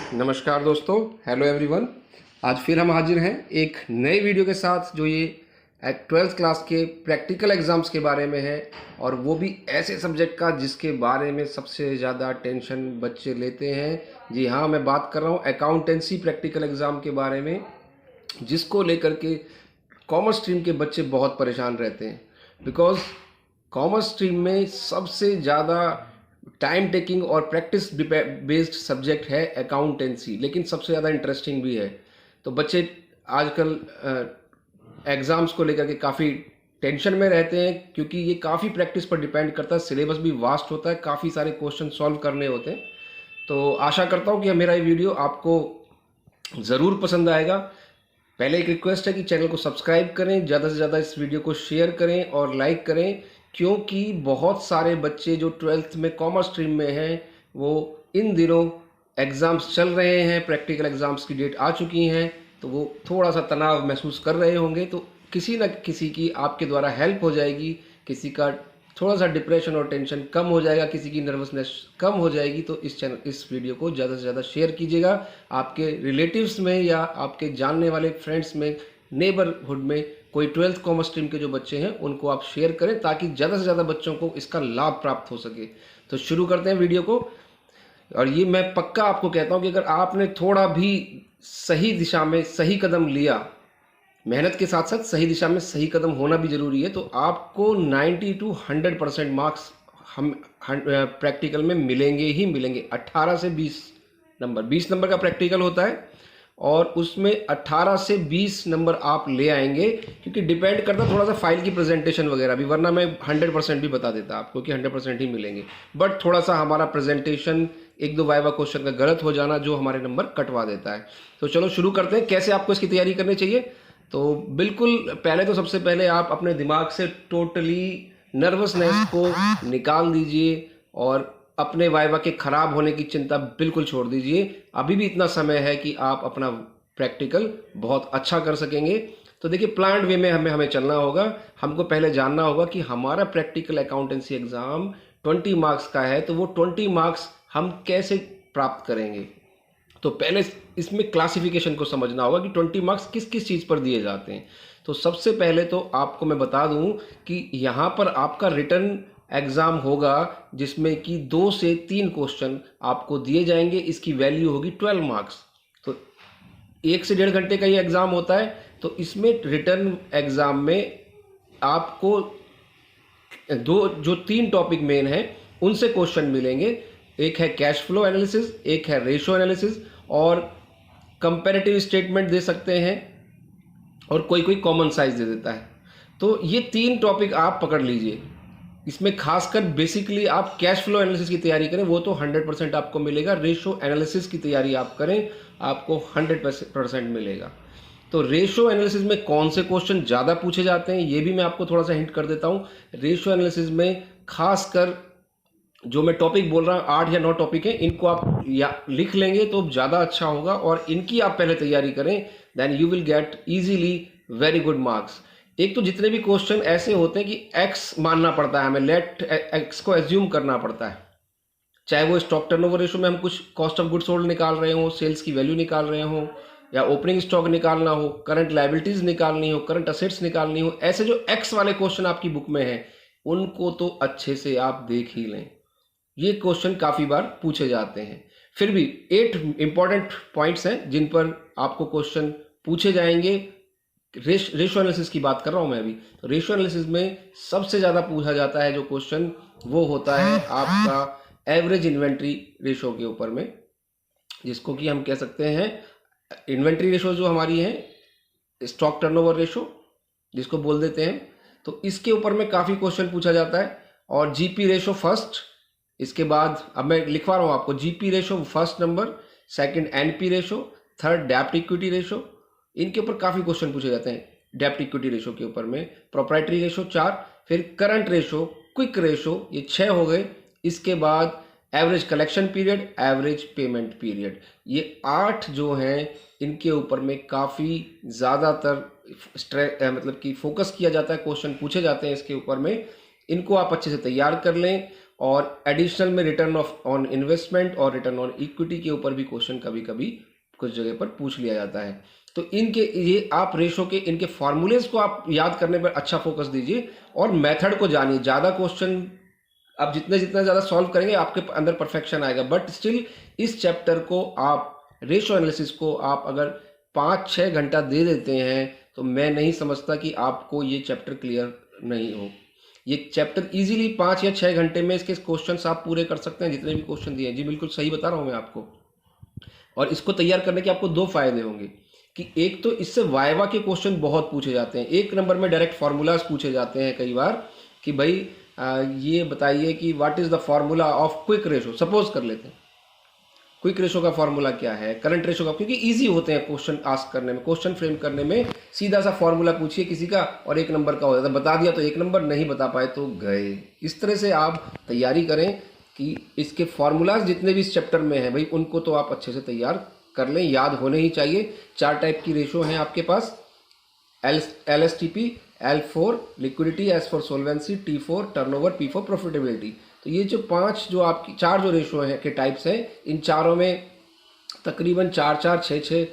नमस्कार दोस्तों, hello everyone. आज फिर हम हाजिर हैं एक नए वीडियो के साथ जो ये 12th क्लास के प्रैक्टिकल एग्ज़ाम्स के बारे में है, और वो भी ऐसे सब्जेक्ट का जिसके बारे में सबसे ज़्यादा टेंशन बच्चे लेते हैं। जी हाँ, मैं बात कर रहा हूँ अकाउंटेंसी प्रैक्टिकल एग्ज़ाम के बारे में, जिसको लेकर के कॉमर्स स्ट्रीम के बच्चे बहुत परेशान रहते हैं। बिकॉज़ कॉमर्स स्ट्रीम में सबसे ज़्यादा टाइम टेकिंग और प्रैक्टिस बेस्ड सब्जेक्ट है अकाउंटेंसी, लेकिन सबसे ज़्यादा इंटरेस्टिंग भी है। तो बच्चे आजकल एग्ज़ाम्स को लेकर के काफ़ी टेंशन में रहते हैं, क्योंकि ये काफ़ी प्रैक्टिस पर डिपेंड करता है। सिलेबस भी वास्ट होता है, काफ़ी सारे क्वेश्चन सॉल्व करने होते हैं। तो आशा करता हूँ कि मेरा ये वीडियो आपको ज़रूर पसंद आएगा। पहले एक रिक्वेस्ट है कि चैनल को सब्सक्राइब करें, ज़्यादा से ज़्यादा इस वीडियो को शेयर करें और लाइक करें, क्योंकि बहुत सारे बच्चे जो 12th में कॉमर्स स्ट्रीम में हैं वो इन दिनों एग्ज़ाम्स चल रहे हैं, प्रैक्टिकल एग्ज़ाम्स की डेट आ चुकी हैं, तो वो थोड़ा सा तनाव महसूस कर रहे होंगे। तो किसी न किसी की आपके द्वारा हेल्प हो जाएगी, किसी का थोड़ा सा डिप्रेशन और टेंशन कम हो जाएगा, किसी की नर्वसनेस कम हो जाएगी। तो इस वीडियो को ज़्यादा से ज़्यादा शेयर कीजिएगा, आपके रिलेटिव्स में या आपके जानने वाले फ्रेंड्स में, नेबरहुड में कोई 12th कॉमर्स स्ट्रीम के जो बच्चे हैं उनको आप शेयर करें, ताकि ज़्यादा से ज़्यादा बच्चों को इसका लाभ प्राप्त हो सके। तो शुरू करते हैं वीडियो को। और ये मैं पक्का आपको कहता हूँ कि अगर आपने थोड़ा भी सही दिशा में सही कदम लिया, मेहनत के साथ साथ सही दिशा में सही कदम होना भी ज़रूरी है, तो आपको 90 to 100% मार्क्स हम प्रैक्टिकल में मिलेंगे ही मिलेंगे। 18 से 20 नंबर का प्रैक्टिकल होता है, और उसमें 18 से 20 नंबर आप ले आएंगे, क्योंकि डिपेंड करता थोड़ा सा फाइल की प्रेजेंटेशन वगैरह भी, वरना मैं 100% भी बता देता आपको कि 100% ही मिलेंगे। बट थोड़ा सा हमारा प्रेजेंटेशन, एक दो वाइवा क्वेश्चन का गलत हो जाना जो हमारे नंबर कटवा देता है। तो चलो शुरू करते हैं, कैसे आपको इसकी तैयारी करनी चाहिए। तो बिल्कुल पहले तो सबसे पहले आप अपने दिमाग से टोटली नर्वसनेस को निकाल दीजिए, और अपने वाइवा के खराब होने की चिंता बिल्कुल छोड़ दीजिए। अभी भी इतना समय है कि आप अपना प्रैक्टिकल बहुत अच्छा कर सकेंगे। तो देखिए, प्लान्ड वे में हमें चलना होगा। हमको पहले जानना होगा कि हमारा प्रैक्टिकल अकाउंटेंसी एग्जाम 20 मार्क्स का है, तो वो 20 मार्क्स हम कैसे प्राप्त करेंगे। तो पहले इसमें क्लासिफिकेशन को समझना होगा कि 20 मार्क्स किस किस चीज़ पर दिए जाते हैं। तो सबसे पहले तो आपको मैं बता दूं कि यहाँ पर आपका रिटर्न एग्ज़ाम होगा, जिसमें कि 2 से 3 क्वेश्चन आपको दिए जाएंगे। इसकी वैल्यू होगी 12 मार्क्स। तो 1 से 1.5 घंटे का ये एग्ज़ाम होता है। तो इसमें रिटर्न एग्ज़ाम में आपको जो 3 टॉपिक मेन है उनसे क्वेश्चन मिलेंगे। एक है कैश फ्लो एनालिसिस, एक है रेशो एनालिसिस, और कंपैरेटिव स्टेटमेंट दे सकते हैं, और कोई कोई कॉमन साइज दे देता है। तो ये 3 टॉपिक आप पकड़ लीजिए। इसमें खासकर बेसिकली आप कैश फ्लो एनालिसिस की तैयारी करें, वो तो 100% आपको मिलेगा। रेशो एनालिसिस की तैयारी आप करें, आपको 100% मिलेगा। तो रेशो एनालिसिस में कौन से क्वेश्चन ज़्यादा पूछे जाते हैं, ये भी मैं आपको थोड़ा सा हिंट कर देता हूँ। रेशो एनालिसिस में खासकर जो मैं टॉपिक बोल रहा हूँ, 8 या 9 टॉपिक हैं, इनको आप या लिख लेंगे तो ज़्यादा अच्छा होगा, और इनकी आप पहले तैयारी करें, then you will get easily very good marks. एक तो जितने भी क्वेश्चन ऐसे होते हैं कि एक्स मानना पड़ता है, हमें लेट एक्स को एज्यूम करना पड़ता है, चाहे वो स्टॉक टर्नओवर रेशो में हम कुछ कॉस्ट ऑफ गुड्स सोल्ड निकाल रहे हो, सेल्स की वैल्यू निकाल रहे हो, या ओपनिंग स्टॉक निकालना हो, करंट लायबिलिटीज निकालनी हो, करंट असेट्स निकालनी हो। ऐसे जो एक्स वाले क्वेश्चन आपकी बुक में हैं, उनको तो अच्छे से आप देख ही लें। ये क्वेश्चन काफ़ी बार पूछे जाते हैं। फिर भी 8 इंपॉर्टेंट पॉइंट्स हैं जिन पर आपको क्वेश्चन पूछे जाएंगे। रेशो एनालिसिस की बात कर रहा हूं मैं अभी। तो रेशो एनालिसिस में सबसे ज़्यादा पूछा जाता है जो क्वेश्चन, वो होता है आपका एवरेज इन्वेंट्री रेशो के ऊपर में, जिसको कि हम कह सकते हैं इन्वेंट्री रेशो जो हमारी है, स्टॉक टर्नओवर रेशो जिसको बोल देते हैं। तो इसके ऊपर में काफ़ी क्वेश्चन पूछा जाता है। और जीपी रेशो फर्स्ट, इसके बाद अब मैं लिखवा रहा हूँ आपको, GP ratio first number, second NP ratio, third डेब्ट इक्विटी रेशो। इनके ऊपर काफ़ी क्वेश्चन पूछे जाते हैं। डेब्ट इक्विटी रेशो के ऊपर में प्रोप्राइटरी रेशो 4, फिर करंट रेशो, क्विक रेशो, ये 6 हो गए। इसके बाद average collection period, average payment period, ये 8 जो हैं, इनके ऊपर में काफ़ी ज़्यादातर मतलब कि फोकस किया जाता है, क्वेश्चन पूछे जाते हैं इसके ऊपर में। इनको आप अच्छे से तैयार कर लें, और एडिशनल में रिटर्न ऑन इन्वेस्टमेंट और रिटर्न ऑन इक्विटी के ऊपर भी क्वेश्चन कभी कभी कुछ जगह पर पूछ लिया जाता है। तो इनके ये आप रेशो के इनके फॉर्मूलेज को आप याद करने पर अच्छा फोकस दीजिए और मेथड को जानिए। ज़्यादा क्वेश्चन आप जितने ज़्यादा सॉल्व करेंगे आपके अंदर परफेक्शन आएगा। बट स्टिल इस चैप्टर को आप रेशो एनालिसिस को आप अगर 5-6 घंटा दे देते हैं तो मैं नहीं समझता कि आपको ये चैप्टर क्लियर नहीं हो। ये चैप्टर इजीली 5 या 6 घंटे में इसके क्वेश्चंस आप पूरे कर सकते हैं, जितने भी क्वेश्चन दिए हैं। जी बिल्कुल सही बता रहा हूँ मैं आपको। और इसको तैयार करने के आपको 2 फायदे होंगे कि एक तो इससे वाइवा के क्वेश्चन बहुत पूछे जाते हैं। 1 नंबर में डायरेक्ट फार्मूलाज पूछे जाते हैं कई बार कि भाई ये बताइए कि what is the formula of quick ratio. Suppose कर लेते हैं क्विक रेशो का फार्मूला क्या है, करंट रेशो का, क्योंकि इजी होते हैं क्वेश्चन आस्क करने में, क्वेश्चन फ्रेम करने में। सीधा सा फार्मूला पूछिए किसी का और 1 नंबर का हो जाता है। बता दिया तो 1 नंबर, नहीं बता पाए तो गए। इस तरह से आप तैयारी करें कि इसके फार्मूलाज जितने भी इस चैप्टर में हैं भाई उनको तो आप अच्छे से तैयार कर लें, याद होने ही चाहिए। 4 टाइप की रेशो हैं आपके पास, LSTP, L4 liquidity, S4 सोल्वेंसी, T4 turnover, P4 profitability. तो ये जो 5 जो आपकी 4 जो रेशो हैं के टाइप्स हैं, इन चारों में तकरीबन 4-4, 6-6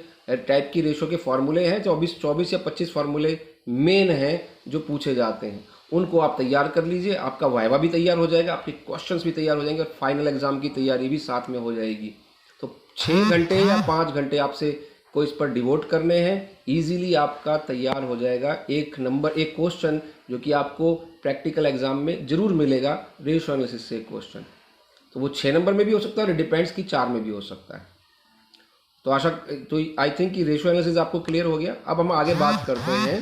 टाइप की रेशो के फॉर्मूले हैं। 24 या 25 फार्मूले मेन हैं जो पूछे जाते हैं। उनको आप तैयार कर लीजिए, आपका वाइवा भी तैयार हो जाएगा, आपके क्वेश्चंस भी तैयार हो जाएंगे और फाइनल एग्जाम की तैयारी भी साथ में हो जाएगी। तो 6 घंटे या 5 घंटे आपसे को इस पर डिवोट करने हैं, इजीली आपका तैयार हो जाएगा एक क्वेश्चन जो कि आपको प्रैक्टिकल एग्जाम में जरूर मिलेगा, रेशो एनालिसिस से एक क्वेश्चन। तो वो 6 नंबर में भी हो सकता है और डिपेंड्स कि 4 में भी हो सकता है। तो आई थिंक कि रेशो एनालिसिस आपको क्लियर हो गया। अब हम आगे बात करते हैं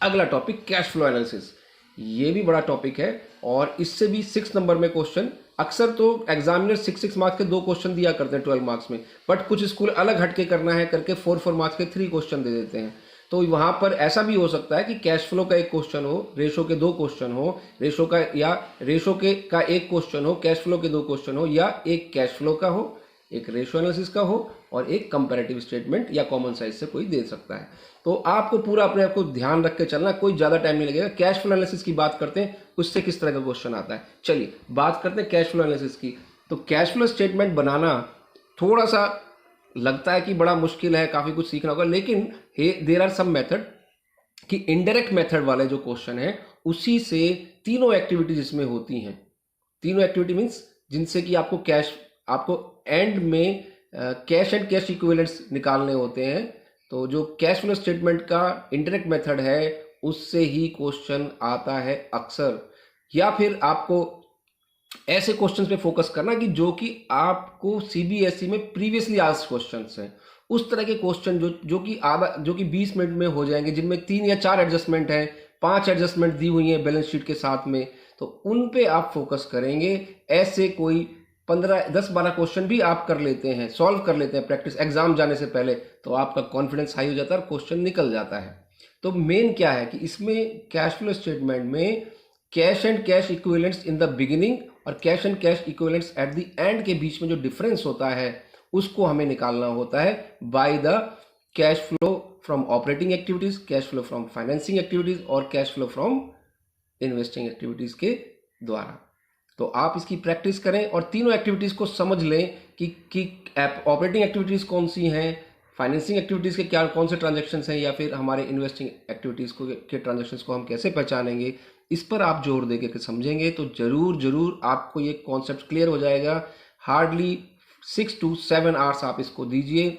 अगला टॉपिक, कैश फ्लो एनालिसिस। ये भी बड़ा टॉपिक है और इससे भी 6 नंबर में क्वेश्चन। अक्सर तो एग्जामिनर 6 मार्क्स के 2 क्वेश्चन दिया करते हैं 12 मार्क्स में, बट कुछ स्कूल अलग हटके करना है करके 4 मार्क्स के 3 क्वेश्चन दे देते हैं। तो वहाँ पर ऐसा भी हो सकता है कि कैश फ्लो का 1 क्वेश्चन हो, रेशो के 2 क्वेश्चन हो, रेशो का 1 क्वेश्चन हो, कैश फ्लो के 2 क्वेश्चन हो, या एक कैश फ्लो का हो, एक रेशो एनालिसिस का हो और एक कंपैरेटिव स्टेटमेंट या कॉमन साइज से कोई दे सकता है। तो आपको पूरा अपने आप को ध्यान रख के चलना, कोई ज़्यादा टाइम नहीं लगेगा। कैश फ्लो एनालिसिस की बात करते हैं, उससे किस तरह का क्वेश्चन आता है। चलिए बात करते हैं कैश फ्लो एनालिसिस की। तो कैश फ्लो स्टेटमेंट बनाना थोड़ा सा लगता है कि बड़ा मुश्किल है, काफ़ी कुछ सीखना होगा, लेकिन देयर आर सम मेथड कि इनडायरेक्ट मेथड वाले जो क्वेश्चन है उसी से तीनों एक्टिविटीज इसमें होती हैं। तीनों एक्टिविटी मीन्स जिनसे कि आपको एंड में कैश एंड कैश इक्विवेलेंट्स निकालने होते हैं। तो जो कैश फ्लो स्टेटमेंट का इनडायरेक्ट मेथड है उससे ही क्वेश्चन आता है अक्सर, या फिर आपको ऐसे क्वेश्चंस पे फोकस करना कि जो कि आपको सीबीएसई में प्रीवियसली आस्क्ड क्वेश्चंस हैं, उस तरह के क्वेश्चन जो कि 20 मिनट में हो जाएंगे, जिनमें 3 या 4 एडजस्टमेंट हैं, 5 एडजस्टमेंट दी हुई हैं बैलेंस शीट के साथ में, तो उन पे आप फोकस करेंगे। ऐसे कोई 10-12 क्वेश्चन भी आप कर लेते हैं, सॉल्व कर लेते हैं प्रैक्टिस एग्जाम जाने से पहले, तो आपका कॉन्फिडेंस हाई हो जाता है और क्वेश्चन निकल जाता है। तो मेन क्या है कि इसमें कैश फ्लो स्टेटमेंट में cash and cash equivalents in the beginning और cash and cash equivalents at the end के बीच में जो डिफरेंस होता है उसको हमें निकालना होता है by the cash flow from operating activities, cash flow from financing activities और cash flow from investing activities के द्वारा। तो आप इसकी प्रैक्टिस करें और तीनों एक्टिविटीज को समझ लें कि ऑपरेटिंग एक्टिविटीज कौन सी हैं, फाइनेंसिंग एक्टिविटीज के कौन से ट्रांजैक्शंस हैं, या फिर हमारे इन्वेस्टिंग एक्टिविटीज के ट्रांजैक्शंस को हम कैसे पहचानेंगे। इस पर आप जोर दे के समझेंगे तो जरूर आपको ये कॉन्सेप्ट क्लियर हो जाएगा। हार्डली 6 to 7 आवर्स आप इसको दीजिए।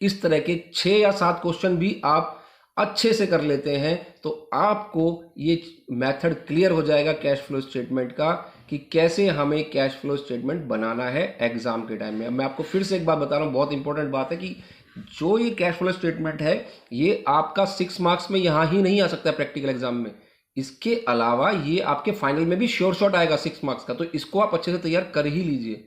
इस तरह के 6 या 7 क्वेश्चन भी आप अच्छे से कर लेते हैं तो आपको ये मेथड क्लियर हो जाएगा कैश फ्लो स्टेटमेंट का कि कैसे हमें कैश फ्लो स्टेटमेंट बनाना है एग्जाम के टाइम में। मैं आपको फिर से एक बात बता रहा हूँ, बहुत इंपॉर्टेंट बात है कि जो ये कैश फ्लो स्टेटमेंट है ये आपका 6 मार्क्स में यहाँ ही नहीं आ सकता प्रैक्टिकल एग्जाम में, इसके अलावा ये आपके फाइनल में भी श्योर शॉट आएगा 6 मार्क्स का। तो इसको आप अच्छे से तैयार कर ही लीजिए।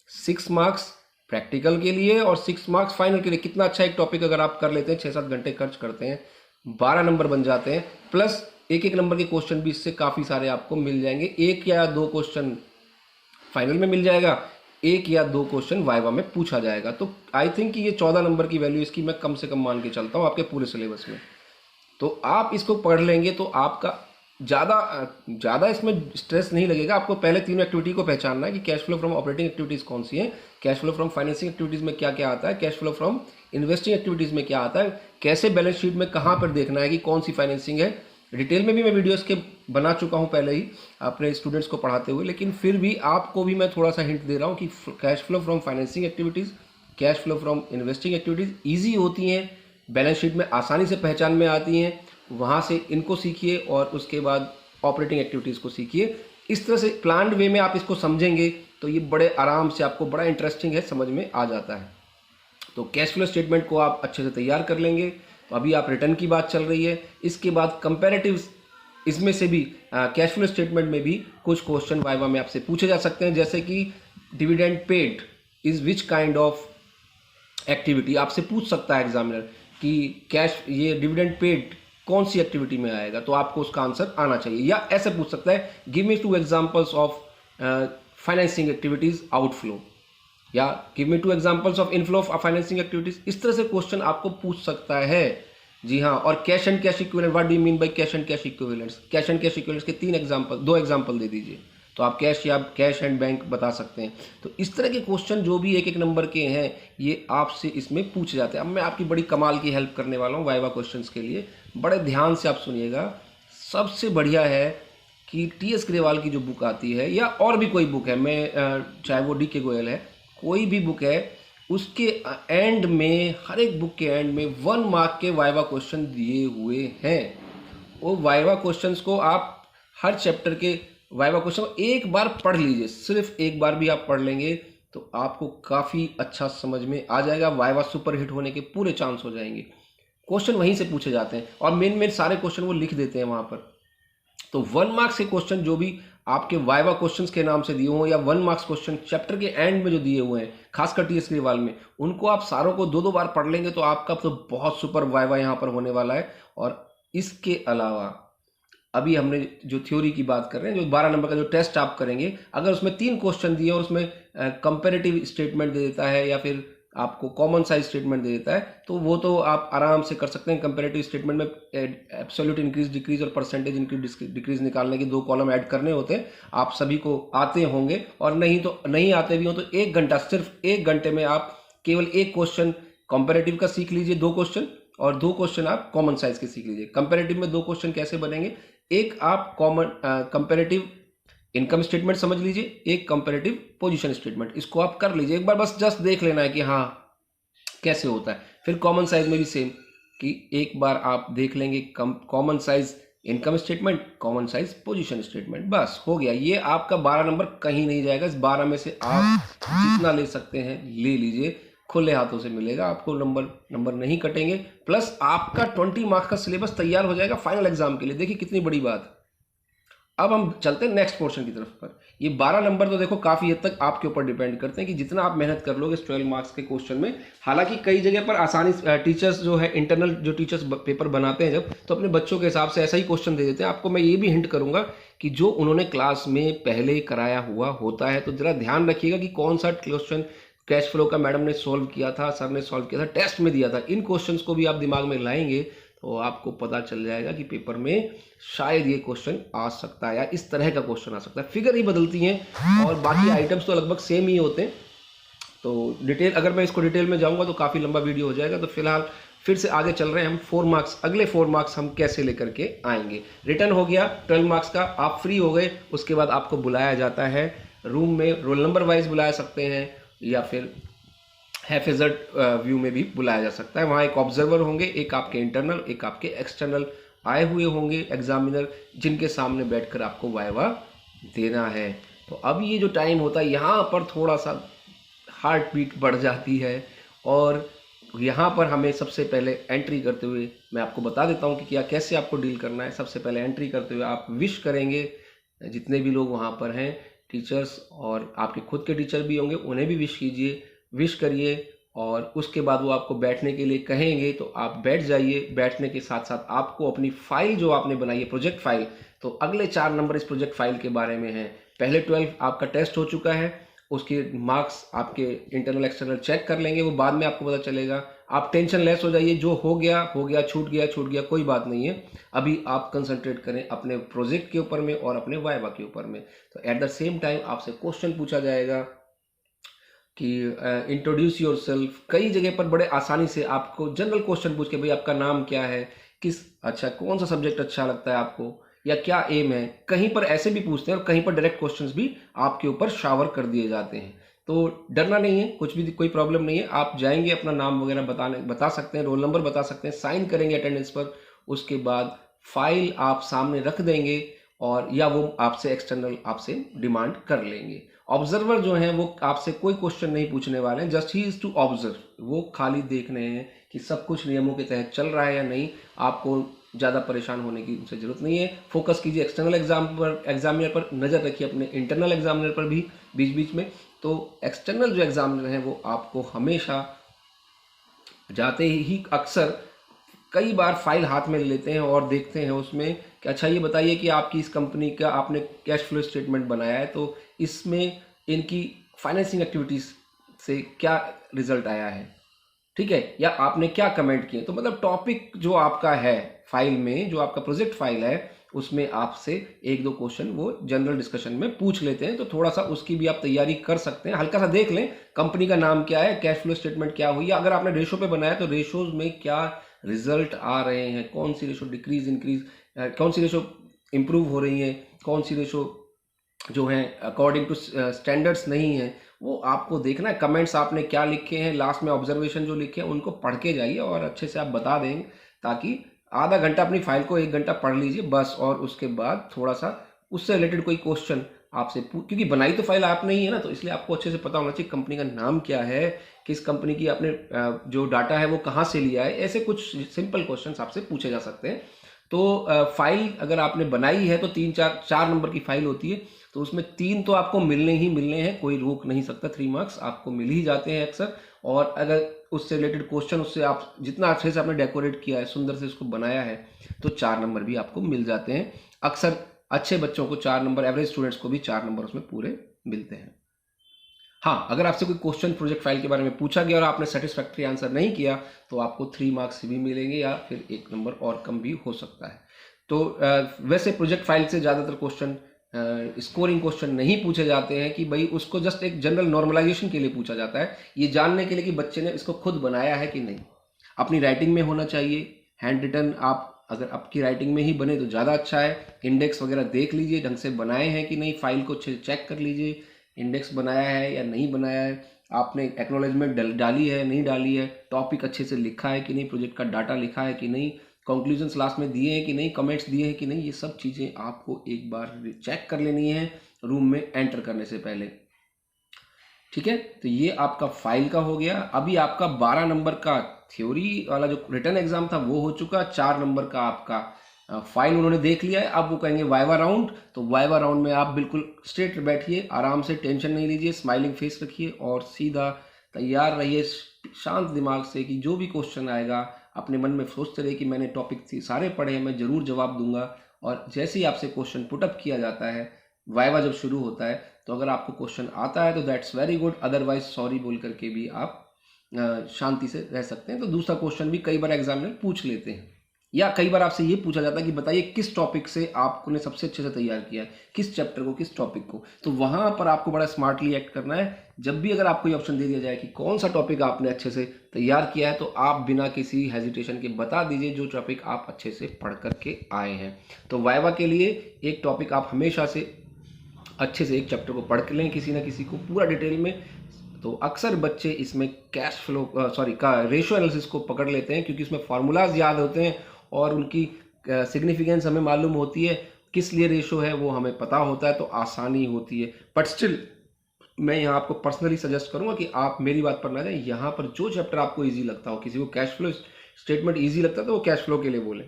6 मार्क्स प्रैक्टिकल के लिए और 6 मार्क्स फाइनल के लिए। कितना अच्छा एक टॉपिक अगर आप कर लेते हैं, 6-7 घंटे खर्च करते हैं, 12 नंबर बन जाते हैं, प्लस एक नंबर के क्वेश्चन भी इससे काफ़ी सारे आपको मिल जाएंगे। 1 या 2 क्वेश्चन फाइनल में मिल जाएगा, 1 या 2 क्वेश्चन वाइवा में पूछा जाएगा। तो आई थिंक कि ये 14 नंबर की वैल्यू इसकी मैं कम से कम मान के चलता हूँ आपके पूरे सिलेबस में। तो आप इसको पढ़ लेंगे तो आपका ज़्यादा इसमें स्ट्रेस नहीं लगेगा। आपको पहले तीनों एक्टिविटी को पहचानना है कि cash flow from operating activities कौन सी है, cash flow from financing activities में क्या क्या आता है, cash flow from investing activities में क्या आता है, कैसे बैलेंस शीट में कहाँ पर देखना है कि कौन सी फाइनेंसिंग है। डिटेल में भी मैं वीडियोस के बना चुका हूँ पहले ही अपने स्टूडेंट्स को पढ़ाते हुए, लेकिन फिर भी आपको भी मैं थोड़ा सा हिंट दे रहा हूँ कि cash flow from financing activities, cash flow from investing activities easy होती हैं, बैलेंस शीट में आसानी से पहचान में आती हैं। वहाँ से इनको सीखिए और उसके बाद ऑपरेटिंग एक्टिविटीज़ को सीखिए। इस तरह से प्लान्ड वे में आप इसको समझेंगे तो ये बड़े आराम से आपको बड़ा इंटरेस्टिंग है, समझ में आ जाता है। तो कैश फ्लो स्टेटमेंट को आप अच्छे से तैयार कर लेंगे। तो अभी आप रिटर्न की बात चल रही है, इसके बाद कंपैरेटिव, इसमें से भी कैश फ्लो स्टेटमेंट में भी कुछ क्वेश्चन वाइवा में आपसे पूछे जा सकते हैं, जैसे कि dividend paid is which kind of activity. आपसे पूछ सकता है एग्जामिनर कि कैश, ये डिविडेंड पेड कौन सी एक्टिविटी में आएगा, तो आपको उसका आंसर आना चाहिए। या ऐसे पूछ सकता है give me 2 examples of financing activities outflow, या give me 2 examples of inflow of financing activities. इस तरह से क्वेश्चन आपको पूछ सकता है। जी हाँ, और cash and cash equivalent, what do you mean by cash and cash equivalents. Cash and cash equivalents के 2 एग्जाम्पल दे दीजिए, तो आप कैश या कैश एंड बैंक बता सकते हैं। तो इस तरह के क्वेश्चन जो भी 1-1 नंबर के हैं, ये आपसे इसमें पूछे जाते हैं। अब मैं आपकी बड़ी कमाल की हेल्प करने वाला हूँ वाइवा क्वेश्चंस के लिए, बड़े ध्यान से आप सुनिएगा। सबसे बढ़िया है कि टी.एस. ग्रेवाल की जो बुक आती है, या और भी कोई बुक है, मैं चाहे वो डी.के. गोयल है, कोई भी बुक है, उसके एंड में, हर एक बुक के एंड में 1 मार्क के वाइवा क्वेश्चन दिए हुए हैं। वो वाइवा क्वेश्चंस को आप हर चैप्टर के वाइवा क्वेश्चन को एक बार पढ़ लीजिए। सिर्फ एक बार भी आप पढ़ लेंगे तो आपको काफ़ी अच्छा समझ में आ जाएगा। वाइवा सुपर हिट होने के पूरे चांस हो जाएंगे। क्वेश्चन वहीं से पूछे जाते हैं और मेन सारे क्वेश्चन वो लिख देते हैं वहाँ पर। तो 1 मार्क्स के क्वेश्चन जो भी आपके वाइवा क्वेश्चंस के नाम से दिए हों, या 1 मार्क्स क्वेश्चन चैप्टर के एंड में जो दिए हुए हैं, खासकर टी.एस. ग्रेवाल में, उनको आप सारों को 2-2 बार पढ़ लेंगे तो आपका तो बहुत सुपर वाइवा यहाँ पर होने वाला है। और इसके अलावा अभी हमने जो थ्योरी की बात कर रहे हैं, जो 12 नंबर का जो टेस्ट आप करेंगे, अगर उसमें 3 क्वेश्चन दिए और उसमें कंपेरेटिव स्टेटमेंट दे देता है या फिर आपको कॉमन साइज स्टेटमेंट दे देता है, तो वो तो आप आराम से कर सकते हैं। कंपेरेटिव स्टेटमेंट में एब्सोल्यूट इंक्रीज डिक्रीज और परसेंटेज इंक्रीज डिक्रीज निकालने के 2 कॉलम ऐड करने होते हैं। आप सभी को आते होंगे, और नहीं आते भी हो तो 1 घंटा, सिर्फ 1 घंटे में आप केवल 1 क्वेश्चन कंपेरेटिव का सीख लीजिए, 2 क्वेश्चन, और 2 क्वेश्चन आप कॉमन साइज के सीख लीजिए। कंपेरेटिव में 2 क्वेश्चन कैसे बनेंगे, एक आप कंपेरेटिव इनकम स्टेटमेंट समझ लीजिए, एक कंपेरेटिव पोजीशन स्टेटमेंट। इसको आप कर लीजिए एक बार, बस जस्ट देख लेना है कि हाँ कैसे होता है। फिर कॉमन साइज में भी सेम, कि एक बार आप देख लेंगे common size income statement, common size position statement, बस हो गया। ये आपका 12 नंबर कहीं नहीं जाएगा। इस 12 में से आप जितना ले सकते हैं ले लीजिए, खुले हाथों से मिलेगा आपको। नंबर नहीं कटेंगे, प्लस आपका 20 मार्क्स का सिलेबस तैयार हो जाएगा फाइनल एग्जाम के लिए। देखिए कितनी बड़ी बात। अब हम चलते हैं नेक्स्ट पोर्शन की तरफ पर। ये 12 नंबर तो देखो काफ़ी हद तक आपके ऊपर डिपेंड करते हैं कि जितना आप मेहनत कर लोगे इस 12 मार्क्स के क्वेश्चन में। हालांकि कई जगह पर आसानी टीचर्स जो है, इंटरनल जो टीचर्स पेपर बनाते हैं जब, तो अपने बच्चों के हिसाब से ऐसा ही क्वेश्चन दे देते हैं। आपको मैं ये भी हिंट करूंगा कि जो उन्होंने क्लास में पहले कराया हुआ होता है, तो जरा ध्यान रखिएगा कि कौन सा क्वेश्चन कैश फ्लो का मैडम ने सॉल्व किया था, सर ने सॉल्व किया था, टेस्ट में दिया था। इन क्वेश्चंस को भी आप दिमाग में लाएंगे तो आपको पता चल जाएगा कि पेपर में शायद ये क्वेश्चन आ सकता है, या इस तरह का क्वेश्चन आ सकता है। फिगर ही बदलती हैं और बाकी आइटम्स तो लगभग सेम ही होते हैं। तो डिटेल, अगर मैं इसको डिटेल में जाऊंगा तो काफ़ी लंबा वीडियो हो जाएगा। तो फिलहाल फिर से आगे चल रहे हैं हम। 4 मार्क्स, अगले 4 मार्क्स हम कैसे लेकर के आएंगे। रिटर्न हो गया 12 मार्क्स का, आप फ्री हो गए। उसके बाद आपको बुलाया जाता है रूम में, रोल नंबर वाइज बुला सकते हैं, या फिर हैफेजर्ड व्यू में भी बुलाया जा सकता है। वहाँ एक ऑब्जर्वर होंगे, एक आपके इंटरनल, एक आपके एक्सटर्नल आए हुए होंगे एग्जामिनर, जिनके सामने बैठकर आपको वाइवा देना है। तो अब ये जो टाइम होता है, यहाँ पर थोड़ा सा हार्ट बीट बढ़ जाती है, और यहाँ पर हमें सबसे पहले एंट्री करते हुए मैं आपको बता देता हूँ कि क्या कैसे आपको डील करना है। सबसे पहले एंट्री करते हुए आप विश करेंगे, जितने भी लोग वहाँ पर हैं टीचर्स, और आपके खुद के टीचर भी होंगे, उन्हें भी विश कीजिए, विश करिए। और उसके बाद वो आपको बैठने के लिए कहेंगे तो आप बैठ जाइए। बैठने के साथ साथ आपको अपनी फाइल जो आपने बनाई है, प्रोजेक्ट फाइल, तो अगले 4 नंबर इस प्रोजेक्ट फाइल के बारे में हैं। पहले 12 आपका टेस्ट हो चुका है, उसके मार्क्स आपके इंटरनल एक्सटर्नल चेक कर लेंगे, वो बाद में आपको पता चलेगा। आप टेंशन लेस हो जाइए, जो हो गया, छूट गया, कोई बात नहीं है। अभी आप कंसंट्रेट करें अपने प्रोजेक्ट के ऊपर में और अपने वाइवा के ऊपर में। तो एट द सेम टाइम आपसे क्वेश्चन पूछा जाएगा कि इंट्रोड्यूस योर सेल्फ। कई जगह पर बड़े आसानी से आपको जनरल क्वेश्चन पूछ के, भाई आपका नाम क्या है, कौन सा सब्जेक्ट अच्छा लगता है आपको, या क्या एम है। कहीं पर ऐसे भी पूछते हैं और कहीं पर डायरेक्ट क्वेश्चंस भी आपके ऊपर शावर कर दिए जाते हैं। तो डरना नहीं है, कुछ भी कोई प्रॉब्लम नहीं है। आप जाएंगे, अपना नाम वगैरह बता सकते हैं, रोल नंबर बता सकते हैं, साइन करेंगे अटेंडेंस पर, उसके बाद फाइल आप सामने रख देंगे और या वो आपसे एक्सटर्नल आपसे डिमांड कर लेंगे। ऑब्जर्वर जो है वो आपसे कोई क्वेश्चन नहीं पूछने वाले हैं, just he is to observe. वो खाली देखने हैं कि सब कुछ नियमों के तहत चल रहा है या नहीं। आपको ज़्यादा परेशान होने की उनसे ज़रूरत नहीं है। फोकस कीजिए एक्सटर्नल एग्जामिनर पर, नज़र रखिए अपने इंटरनल एग्जामिनर पर भी बीच बीच में। तो एक्सटर्नल जो एग्जामिनर हैं वो आपको हमेशा जाते ही अक्सर कई बार फाइल हाथ में लेते हैं और देखते हैं उसमें कि अच्छा ये बताइए कि आपकी इस कंपनी का आपने कैश फ्लो स्टेटमेंट बनाया है, तो इसमें इनकी फाइनेंसिंग एक्टिविटीज़ से क्या रिजल्ट आया है, ठीक है, या आपने क्या कमेंट किए। तो मतलब टॉपिक जो आपका है फाइल में, जो आपका प्रोजेक्ट फाइल है, उसमें आपसे एक दो क्वेश्चन वो जनरल डिस्कशन में पूछ लेते हैं। तो थोड़ा सा उसकी भी आप तैयारी कर सकते हैं। हल्का सा देख लें कंपनी का नाम क्या है, कैश फ्लो स्टेटमेंट क्या हुई, अगर आपने रेशो पे बनाया तो रेशोज में क्या रिजल्ट आ रहे हैं, कौन सी रेशो डिक्रीज इंक्रीज, कौन सी रेशो इंप्रूव हो रही है, कौन सी रेशो जो है अकॉर्डिंग टू स्टैंडर्ड्स नहीं है, वो आपको देखना है। कमेंट्स आपने क्या लिखे हैं, लास्ट में ऑब्जर्वेशन जो लिखे हैं उनको पढ़ के जाइए और अच्छे से आप बता देंगे, ताकि आधा घंटा अपनी फाइल को 1 घंटा पढ़ लीजिए बस। और उसके बाद थोड़ा सा उससे रिलेटेड कोई क्वेश्चन आपसे क्योंकि बनाई तो फाइल आपने ही है ना, तो इसलिए आपको अच्छे से पता होना चाहिए कंपनी का नाम क्या है, किस कंपनी की आपने जो डाटा है वो कहाँ से लिया है। ऐसे कुछ सिंपल क्वेश्चंस आपसे पूछे जा सकते हैं। तो फाइल अगर आपने बनाई है तो 3-4 नंबर की फाइल होती है, तो उसमें 3 तो आपको मिलने ही मिलने हैं, कोई रोक नहीं सकता। 3 मार्क्स आपको मिल ही जाते हैं अक्सर। और अगर उससे रिलेटेड क्वेश्चन, उससे आप जितना अच्छे से आपने डेकोरेट किया है, सुंदर से उसको बनाया है, तो 4 नंबर भी आपको मिल जाते हैं। अक्सर अच्छे बच्चों को 4 नंबर, एवरेज स्टूडेंट्स को भी 4 नंबर उसमें पूरे मिलते हैं। हाँ, अगर आपसे कोई क्वेश्चन प्रोजेक्ट फाइल के बारे में पूछा गया और आपने सेटिस्फैक्ट्री आंसर नहीं किया तो आपको 3 मार्क्स भी मिलेंगे या फिर 1 नंबर और कम भी हो सकता है। तो वैसे प्रोजेक्ट फाइल से ज़्यादातर क्वेश्चन स्कोरिंग क्वेश्चन नहीं पूछे जाते हैं कि भाई उसको जस्ट एक जनरल नॉर्मलाइजेशन के लिए पूछा जाता है, ये जानने के लिए कि बच्चे ने इसको खुद बनाया है कि नहीं। अपनी राइटिंग में होना चाहिए, हैंड रिटन आप अगर आपकी राइटिंग में ही बने तो ज़्यादा अच्छा है। इंडेक्स वगैरह देख लीजिए ढंग से बनाए हैं कि नहीं, फाइल को चेक कर लीजिए इंडेक्स बनाया है या नहीं बनाया है, आपने एक्नॉलेजमेंट डाली है नहीं डाली है, टॉपिक अच्छे से लिखा है कि नहीं, प्रोजेक्ट का डाटा लिखा है कि नहीं, कंक्लूजन्स लास्ट में दिए हैं कि नहीं, कमेंट्स दिए हैं कि नहीं। ये सब चीज़ें आपको एक बार चेक कर लेनी है रूम में एंटर करने से पहले, ठीक है। तो ये आपका फाइल का हो गया। अभी आपका 12 नंबर का थ्योरी वाला जो रिटन एग्जाम था वो हो चुका। 4 नंबर का आपका फाइल उन्होंने देख लिया है। अब वो कहेंगे वाइवा राउंड, तो वाइवा राउंड में आप बिल्कुल स्ट्रेट बैठिए, आराम से, टेंशन नहीं लीजिए, स्माइलिंग फेस रखिए और सीधा तैयार रहिए शांत दिमाग से कि जो भी क्वेश्चन आएगा अपने मन में सोचते रहिए कि मैंने टॉपिक सारे पढ़े हैं, मैं ज़रूर जवाब दूंगा। और जैसे ही आपसे क्वेश्चन पुटअप किया जाता है, वाइवा जब शुरू होता है, तो अगर आपको क्वेश्चन आता है तो that's very good, otherwise sorry बोल करके भी आप शांति से रह सकते हैं। तो दूसरा क्वेश्चन भी कई बार एग्जामिनर पूछ लेते हैं, या कई बार आपसे ये पूछा जाता है कि बताइए किस टॉपिक से आपने सबसे अच्छे से तैयार किया है, किस चैप्टर को, किस टॉपिक को। तो वहाँ पर आपको बड़ा स्मार्टली एक्ट करना है। जब भी अगर आपको ये ऑप्शन दे दिया जाए कि कौन सा टॉपिक आपने अच्छे से तैयार किया है, तो आप बिना किसी हेजिटेशन के बता दीजिए जो टॉपिक आप अच्छे से पढ़ करके आए हैं। तो वाइवा के लिए एक टॉपिक आप हमेशा से अच्छे से एक चैप्टर को पढ़ के लें, किसी ना किसी को पूरा डिटेल में। तो अक्सर बच्चे इसमें कैश फ्लो का रेशियो एनालिसिस को पकड़ लेते हैं, क्योंकि उसमें फार्मूलाज याद होते हैं और उनकी सिग्निफिकेंस हमें मालूम होती है, किस लिए रेशो है वो हमें पता होता है, तो आसानी होती है। बट स्टिल मैं यहाँ आपको पर्सनली सजेस्ट करूँगा कि आप मेरी बात पर ना जाए। यहाँ पर जो चैप्टर आपको ईजी लगता हो, किसी को कैश फ्लो स्टेटमेंट ईजी लगता है तो वो कैश फ्लो के लिए बोले,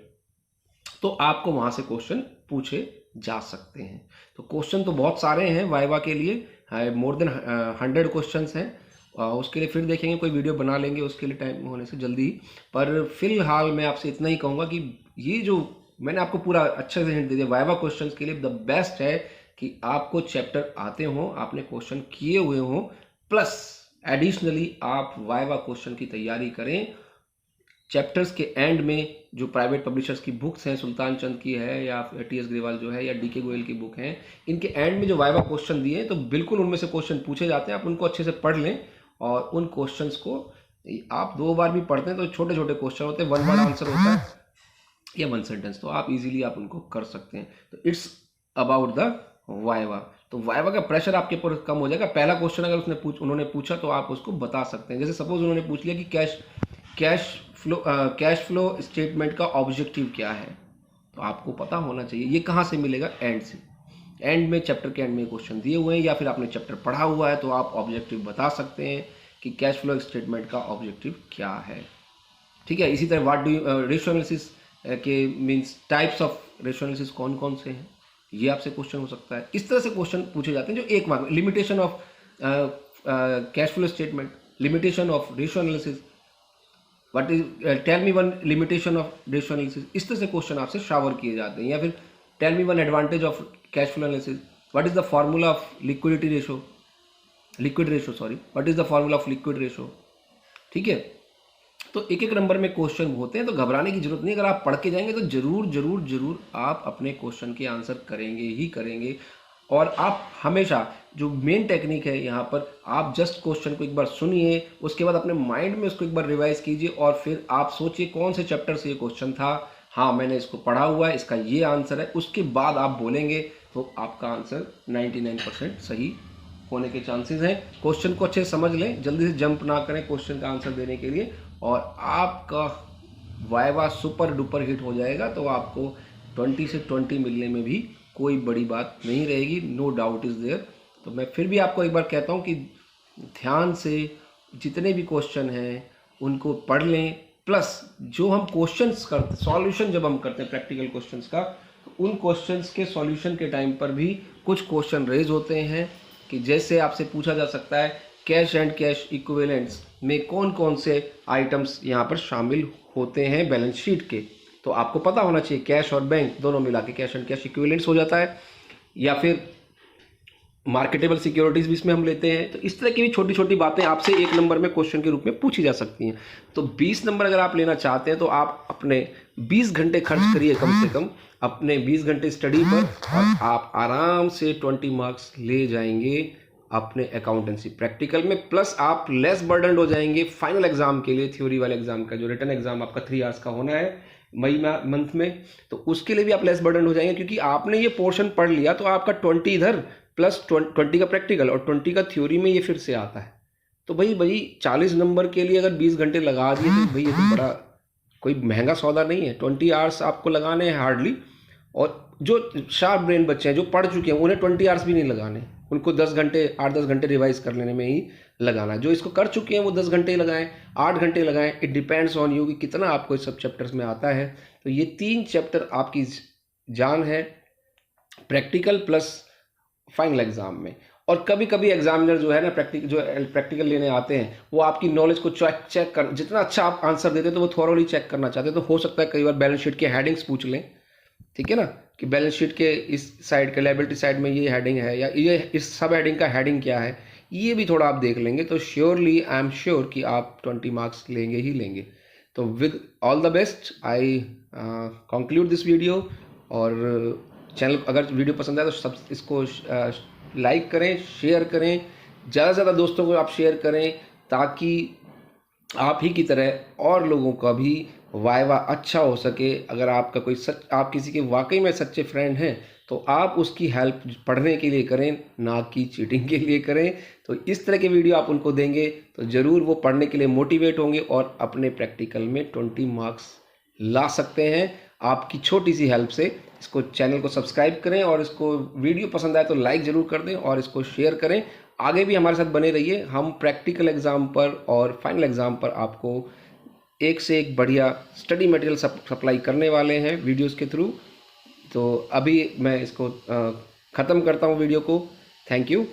तो आपको वहाँ से क्वेश्चन पूछे जा सकते हैं। तो क्वेश्चन तो बहुत सारे हैं वाइवा के लिए, मोर देन 100 क्वेश्चन हैं। उसके लिए फिर देखेंगे, कोई वीडियो बना लेंगे उसके लिए टाइम होने से जल्दी। पर फिलहाल मैं आपसे इतना ही कहूँगा कि ये जो मैंने आपको पूरा अच्छे से हिंट दे दिया, वाइवा क्वेश्चन के लिए द बेस्ट है कि आपको चैप्टर आते हों, आपने क्वेश्चन किए हुए हों, प्लस एडिशनली आप वाइवा क्वेश्चन की तैयारी करें चैप्टर्स के एंड में जो प्राइवेट पब्लिशर्स की बुक्स हैं, सुल्तान चंद की है या टी.एस. ग्रेवाल जो है या डी.के. गोयल की बुक हैं, इनके एंड में जो वाइवा क्वेश्चन दिए हैं तो बिल्कुल उनमें से क्वेश्चन पूछे जाते हैं। आप उनको अच्छे से पढ़ लें और उन क्वेश्चंस को आप 2 बार भी पढ़ते हैं तो छोटे छोटे क्वेश्चन होते हैं, 1 वर्ड आंसर होता है या 1 सेंटेंस, तो आप इजीली आप उनको कर सकते हैं। तो इट्स अबाउट द वाइवा। तो वाइवा का प्रेशर आपके ऊपर कम हो जाएगा। पहला क्वेश्चन अगर उन्होंने पूछा तो आप उसको बता सकते हैं। जैसे सपोज उन्होंने पूछ लिया कि कैश फ्लो स्टेटमेंट का ऑब्जेक्टिव क्या है, तो आपको पता होना चाहिए ये कहाँ से मिलेगा, एंड से। एंड में, चैप्टर के एंड में क्वेश्चन दिए हुए हैं या फिर आपने चैप्टर पढ़ा हुआ है तो आप ऑब्जेक्टिव बता सकते हैं कि कैश फ्लो स्टेटमेंट का ऑब्जेक्टिव क्या है। ठीक है। इसी तरह व्हाट डू रेशियो एनालिसिस के means types of ratio analysis कौन कौन से हैं, ये आपसे क्वेश्चन हो सकता है। इस तरह से क्वेश्चन पूछे जाते हैं जो 1 mark. Limitation of cash flow statement, limitation of ratio analysis, what is tell me one limitation of ratio analysis, इस तरह से क्वेश्चन आपसे शावर किए जाते हैं। या फिर tell me one advantage of cash flow analysis, what is the formula of liquid ratio, what is the formula of liquid ratio. ठीक है। तो 1-1 नंबर में क्वेश्चन होते हैं, तो घबराने की जरूरत नहीं। अगर आप पढ़ के जाएंगे तो जरूर आप अपने क्वेश्चन के आंसर करेंगे ही करेंगे। और आप हमेशा, जो मेन टेक्निक है यहाँ पर, आप जस्ट क्वेश्चन को एक बार सुनिए, उसके बाद अपने माइंड में उसको एक बार रिवाइज कीजिए और फिर आप सोचिए कौन से चैप्टर से ये क्वेश्चन था, हाँ मैंने इसको पढ़ा हुआ है, इसका ये आंसर है। उसके बाद आप बोलेंगे तो आपका आंसर 99% सही होने के चांसेस हैं। क्वेश्चन को अच्छे से समझ लें, जल्दी से जंप ना करें क्वेश्चन का आंसर देने के लिए, और आपका वाइवा सुपर डुपर हिट हो जाएगा। तो आपको 20 से 20 मिलने में भी कोई बड़ी बात नहीं रहेगी, नो डाउट इज़ देयर। तो मैं फिर भी आपको एक बार कहता हूँ कि ध्यान से जितने भी क्वेश्चन हैं उनको पढ़ लें, प्लस जो हम क्वेश्चंस करते, सॉल्यूशन जब हम करते हैं प्रैक्टिकल क्वेश्चंस का, तो उन क्वेश्चंस के सॉल्यूशन के टाइम पर भी कुछ क्वेश्चन रेज होते हैं कि जैसे आपसे पूछा जा सकता है कैश एंड कैश इक्विवेलेंट्स में कौन कौन से आइटम्स यहाँ पर शामिल होते हैं बैलेंस शीट के। तो आपको पता होना चाहिए कैश और बैंक दोनों मिला के कैश एंड कैश इक्विवेलेंट्स हो जाता है, या फिर मार्केटेबल सिक्योरिटीज़ भी इसमें हम लेते हैं। तो इस तरह की भी छोटी छोटी बातें आपसे 1 नंबर में क्वेश्चन के रूप में पूछी जा सकती हैं। तो 20 नंबर अगर आप लेना चाहते हैं तो आप अपने 20 घंटे खर्च करिए कम से कम अपने 20 घंटे स्टडी पर, और आप आराम से 20 मार्क्स ले जाएंगे अपने अकाउंटेंसी प्रैक्टिकल में। प्लस आप लेस बर्डनड हो जाएंगे फाइनल एग्जाम के लिए, थ्योरी वाले एग्जाम का, जो रिटन एग्जाम आपका 3 आवर्स का होना है मई मंथ में, तो उसके लिए भी आप लेस बर्डन हो जाएंगे, क्योंकि आपने ये पोर्शन पढ़ लिया तो आपका 20 इधर प्लस 20 का प्रैक्टिकल और 20 का थ्योरी में ये फिर से आता है। तो भाई 40 नंबर के लिए अगर 20 घंटे लगा दिए तो भाई ये तो बड़ा कोई महंगा सौदा नहीं है। 20 आवर्स आपको लगाने हैं हार्डली, और जो शार्प ब्रेन बच्चे हैं जो पढ़ चुके हैं उन्हें 20 आवर्स भी नहीं लगाने, उनको 8-10 घंटे रिवाइज कर लेने में ही लगाना। जो इसको कर चुके हैं वो 10 घंटे लगाएं, 8 घंटे लगाएं, इट डिपेंड्स ऑन यू कि कितना आपको इस सब चैप्टर्स में आता है। तो ये 3 चैप्टर आपकी जान है, प्रैक्टिकल प्लस फाइनल एग्जाम में। और कभी कभी एग्जामिनर जो है ना प्रैक्टिकल लेने आते हैं, वो आपकी नॉलेज को चेक कर, जितना अच्छा आप आंसर देते हैं तो वो थॉरोली चेक करना चाहते हैं। तो हो सकता है कई बार बैलेंस शीट के हेडिंग्स पूछ लें, ठीक है ना, कि बैलेंस शीट के इस साइड के लायबिलिटी साइड में ये हेडिंग है, या ये इस सब हेडिंग का हेडिंग क्या है, ये भी थोड़ा आप देख लेंगे तो श्योरली आई एम श्योर कि आप 20 मार्क्स लेंगे ही लेंगे। तो with all the best I conclude this video. और चैनल अगर वीडियो पसंद आए तो सब इसको लाइक करें, शेयर करें, ज़्यादा से ज़्यादा दोस्तों को आप शेयर करें, ताकि आप ही की तरह और लोगों का भी वाइवा अच्छा हो सके। अगर आपका कोई आप किसी के वाकई में सच्चे फ्रेंड हैं तो आप उसकी हेल्प पढ़ने के लिए करें, ना कि चीटिंग के लिए करें। तो इस तरह के वीडियो आप उनको देंगे तो ज़रूर वो पढ़ने के लिए मोटिवेट होंगे और अपने प्रैक्टिकल में 20 मार्क्स ला सकते हैं आपकी छोटी सी हेल्प से। इसको चैनल को सब्सक्राइब करें, और इसको वीडियो पसंद आए तो लाइक ज़रूर कर दें और इसको शेयर करें। आगे भी हमारे साथ बने रहिए, हम प्रैक्टिकल एग्ज़ाम पर और फाइनल एग्ज़ाम पर आपको एक से एक बढ़िया स्टडी मटेरियल सप्लाई करने वाले हैं वीडियोस के थ्रू। तो अभी मैं इसको ख़त्म करता हूँ वीडियो को। Thank you.